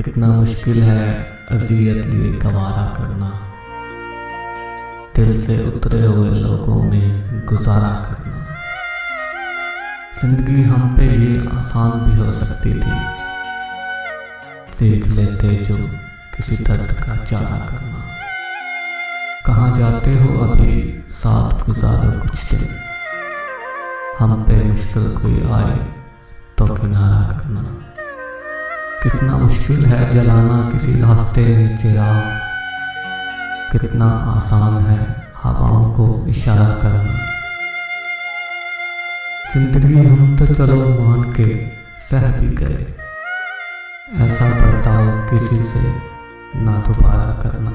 कितना मुश्किल है अज़ियत ये गवारा करना, दिल से उतरे हुए लोगों में गुजारा करना। जिंदगी हम पे ये आसान भी हो सकती थी, सीख लेते जो किसी दर्द का चारा करना। कहाँ जाते हो अभी साथ गुजारो कुछ दिन, हम पे मुश्किल कोई आए तो किनारा करना। कितना मुश्किल है जलाना किसी रास्ते में चिराग, कितना आसान है हवाओं को इशारा करना। जिंदगी हम तो चलो मान के सह भी गए, ऐसा बर्ताव किसी से ना दोबारा करना।